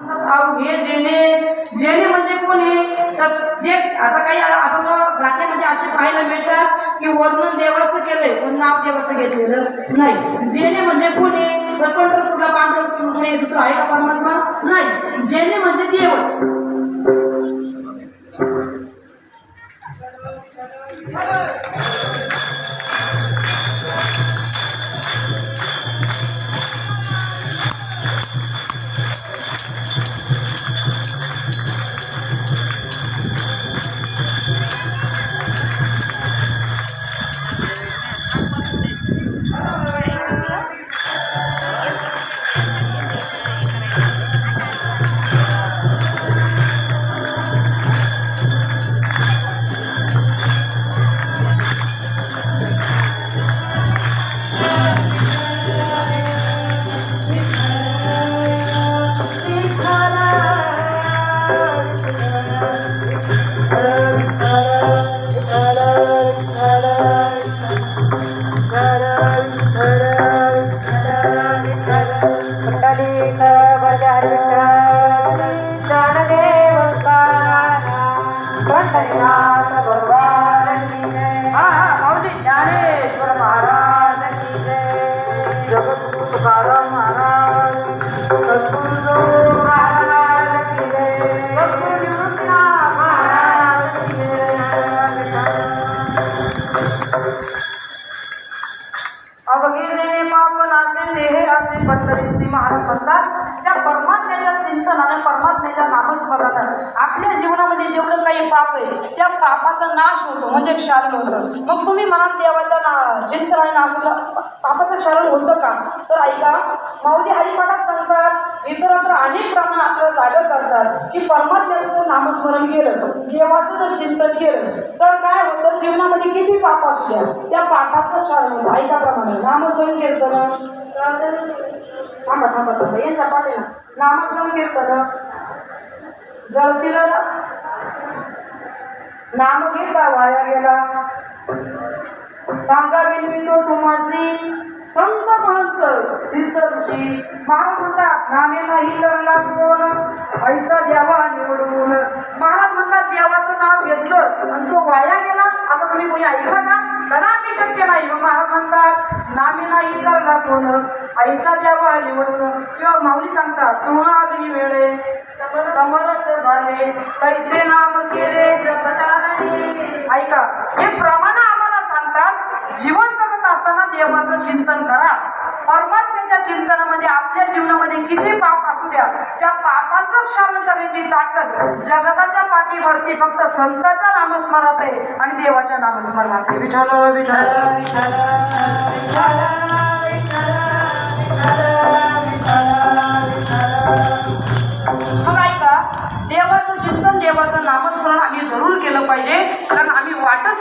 हे जेणे म्हणजे कोणी तर जे आता काही आपण गाण्यामध्ये असे पाहायला मिळतात की वर्णन देवाचं केलंय पण नाव देवाचं घेतलेलं नाही. जेणे म्हणजे कोणी तर पंढरपूरला पांडुरंग दुसरं आहे का परमात्मा नाही. जेणे म्हणजे देव. महाराज म्हणतात त्या परमात्म्याच्या चिंतनाने परमात्म्याच्या नामस्मरणाने आपल्या जीवनामध्ये जेवढं काही पाप आहे त्या पापाचा नाश होतो म्हणजे क्षालन होतं. मग तुम्ही म्हणाल देवाच्या चिंतनाने नाश होतं, पापाचं क्षालन होतं का? तर ऐका, माऊली हरिपाठात सांगतात, इतरत्र अनेक प्रमाण आपल्याला जागर करतात की परमात्म्याचं जर नामस्मरण केलं, देवाचं जर चिंतन केलं तर काय होतं, जीवनामध्ये किती पाप असू द्या त्या पापाचं क्षालन होतं. ऐका प्रमाणे नामस्मरण कीर्तन थांबा यांच्या पाठीला नामस्मरण कीर्तन जळतील नाम घेता वाया गेला. सांगा विनवितो तुम्हासी संत महंत सिद्ध ऋषी. महाराज म्हणतात नामे नाही तरला कोण ऐसा द्यावा निवडून. महाराज म्हणतात देवाचं नाव घेतलं आणि तो वाया गेला असं तुम्ही कोणी ऐकलं का? कदापि शक्य नाही. मग महाराज म्हणतात नामे नाही तरला कोण ऐसा द्यावा निवडून. किंवा माऊली सांगतात तृणाद्री वेळे समरस झाले कैसे नाम केले जपता नाही. ऐका, हे प्रमाण आम्हाला सांगतात जीवन जगत असताना देवाचं चिंतन करा. परमात्म्याच्या चिंतनामध्ये आपल्या जीवनामध्ये किती पाप असू द्या त्या पापाचं क्षालन करण्याची ताकद जगताच्या पाठीवरती फक्त संताच्या नामस्मरणात आहे आणि देवाच्या नामस्मरणात आहे. विठ्ठल मग ऐका, देवाचं चिंतन देवाचं नामस्मरण आम्ही जरूर केलं पाहिजे, कारण आम्ही वाटच